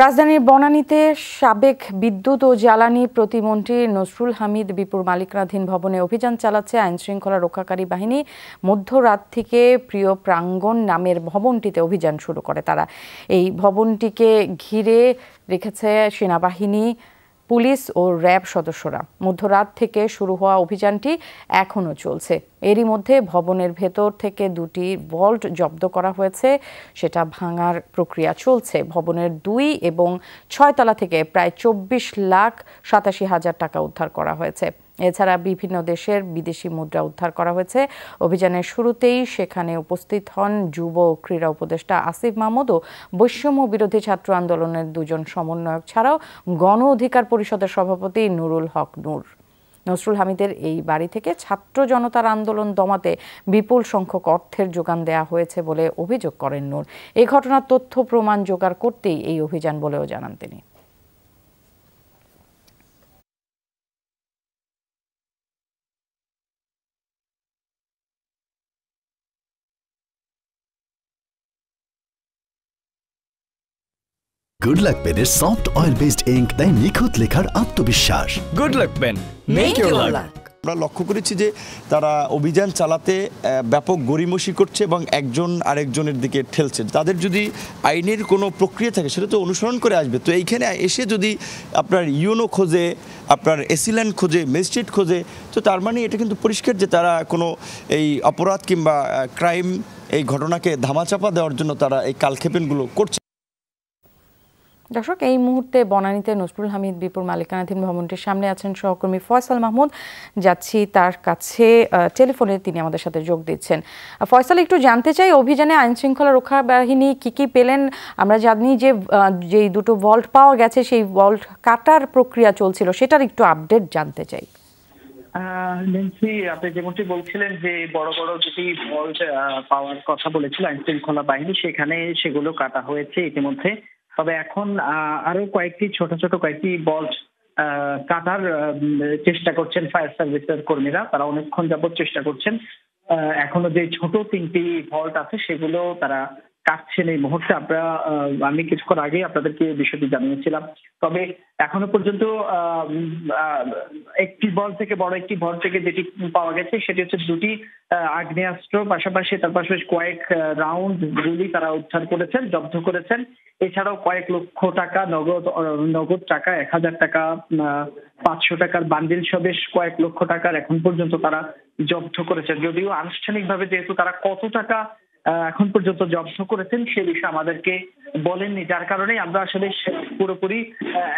রাজধানীর বনানীতে সাবেক বিদ্যুৎ ও জ্বালানি প্রতিমন্ত্রী নসরুল হামিদ বিপুর মালিকানাধীন ভবনে অভিযান চালাচ্ছে আইনশৃঙ্খলা রক্ষাকারী বাহিনী। মধ্যরাত থেকে প্রিয় প্রাঙ্গণ নামের ভবনটিতে অভিযান শুরু করে তারা। এই ভবনটিকে ঘিরে রেখেছে সেনাবাহিনী, পুলিশ ও র্যাব সদস্যরা। মধ্যরাত থেকে শুরু হওয়া অভিযানটি এখনও চলছে। এরই মধ্যে ভবনের ভেতর থেকে 2টি ভল্ট জব্দ করা হয়েছে, সেটা ভাঙার প্রক্রিয়া চলছে। ভবনের 2 এবং 6 তলা থেকে প্রায় 24,87,000 টাকা উদ্ধার করা হয়েছে। এছাড়া বিভিন্ন দেশের বিদেশি মুদ্রা উদ্ধার করা হয়েছে। অভিযানের শুরুতেই সেখানে উপস্থিত হন যুব ও ক্রীড়া উপদেষ্টা আসিফ মাহমুদ ও বৈষম্য বিরোধী ছাত্র আন্দোলনের 2 জন সমন্বয়ক ছাড়াও গণ অধিকার পরিষদের সভাপতি নুরুল হক নূর। নসরুল হামিদের এই বাড়ি থেকে ছাত্র জনতার আন্দোলন দমাতে বিপুল সংখ্যক অর্থের যোগান দেওয়া হয়েছে বলে অভিযোগ করেন নূর। এই ঘটনার তথ্য প্রমাণ জোগাড় করতেই এই অভিযান বলেও জানান তিনি। গুড লাক পেনের সফট অয়েল বেসড ইঙ্ক দেয় নিখুঁত লেখার আত্মবিশ্বাস। Good luck pen, make your luck. আমরা লক্ষ্য করেছি যে তারা অভিযান চালাতে ব্যাপক গড়িমসি করছে এবং একজন আরেকজনের দিকে ঠেলছে। তাদের যদি আইনের কোনো প্রক্রিয়া থাকে সেটা তো অনুসরণ করে আসবে। তো এইখানে এসে যদি আপনার ইউনো খোঁজে, আপনার এসিল্যান্ড খোঁজে, ম্যাজিস্ট্রেট খোঁজে, তো তার মানে এটা কিন্তু পরিষ্কার যে তারা কোনো এই অপরাধ কিংবা ক্রাইম এই ঘটনাকে ধামাচাপা দেওয়ার জন্য তারা এই কালক্ষেপণগুলো করছে। দর্শক, এই মুহূর্তে বনানীতে নসরুল হামিদ বিপুর মালিকানাধীন ভবনটির সামনে আছেন সহকর্মী ফয়সাল মাহমুদ। যাচ্ছি তার কাছে, টেলিফোনে তিনি আমাদের সাথে যোগ দিচ্ছেন। ফয়সাল, একটু জানতে চাই, অভিযানে আইনশৃঙ্খলা রক্ষা বাহিনী কি পেলেন? আমরা জানি যে যেই 2টো ভল্ট পাওয়া গেছে সেই ভল্ট কাটার প্রক্রিয়া চলছিল, সেটার একটু আপডেট জানতে চাই। নেন্সি, আপনি যেমনটি বলছিলেন যে বড় বড় 2টি ভল্ট পাওয়ার কথা বলেছিল আইনশৃঙ্খলা বাহিনী, সেগুলো কাটা হয়েছে ইতিমধ্যে। তবে এখন আরো ছোট ছোট কয়েকটি ভল্ট কাটার চেষ্টা করছেন ফায়ার সার্ভিসের কর্মীরা। তারা অনেকক্ষণ যাবত চেষ্টা করছেন। এখনো যে ছোট 3টি ভল্ট আছে সেগুলো তারা কাটছেন এই মুহূর্তে। আমি কিছুক্ষণ আগেই আপনাদেরকে বিষয়টি জানিয়েছিলাম। তবে এখনো পর্যন্ত একটি ভল্ট থেকে যেটি পাওয়া গেছে সেটি হচ্ছে 2টি আগ্নেয়াস্ত্র, পাশাপাশি কয়েক রাউন্ড গুলি তারা উদ্ধার করেছেন, জব্দ করেছেন। এছাড়াও কয়েক লক্ষ টাকা নগদ টাকা, 1000 টাকা, 500 টাকার বান্ডিল সহ বেশ কয়েক লক্ষ টাকার এখন পর্যন্ত তারা জব্দ করেছেন। যদিও আনুষ্ঠানিকভাবে যেহেতু তারা কত টাকা এখন পর্যন্ত জব্দ করেছেন সে বিষয়ে আমাদেরকে বলেননি, যার কারণে আমরা আসলে পুরোপুরি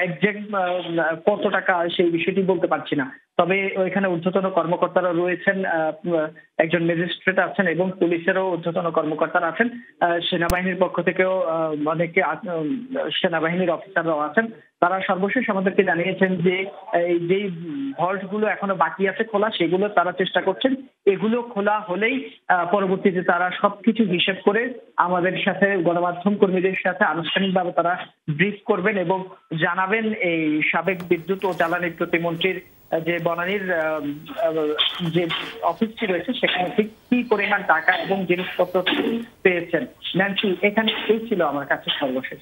এক্সাক্ট কত টাকা সেই বিষয়টি বলতে পারছি না। তবে ওইখানে ঊর্ধ্বতন কর্মকর্তারা রয়েছেন, একজন ম্যাজিস্ট্রেট আছেন এবং পুলিশেরও ঊর্ধ্বতন কর্মকর্তারা আছেন। সেনাবাহিনীর পক্ষ থেকেও অনেকে সেনাবাহিনীর অফিসাররাও আছেন। তারা সর্বশেষ আমাদেরকে জানিয়েছেন যে এই যে ভল্ট গুলো এখনো বাকি আছে খোলা, সেগুলো তারা চেষ্টা করছেন। এগুলো খোলা হলেই পরবর্তীতে তারা সবকিছু হিসেব করে আমাদের সাথে, গণমাধ্যম কর্মীদের সাথে আনুষ্ঠানিকভাবে তারা ব্রিফ করবেন এবং জানাবেন এই সাবেক বিদ্যুৎ ও জ্বালানি প্রতিমন্ত্রীর যে বনানীর যে অফিসটি রয়েছে সেখানে ঠিক কি পরিমাণ টাকা এবং জিনিসপত্র পেয়েছেন। ন্যান্সি, এখানে এই ছিল আমার কাছে সর্বশেষ।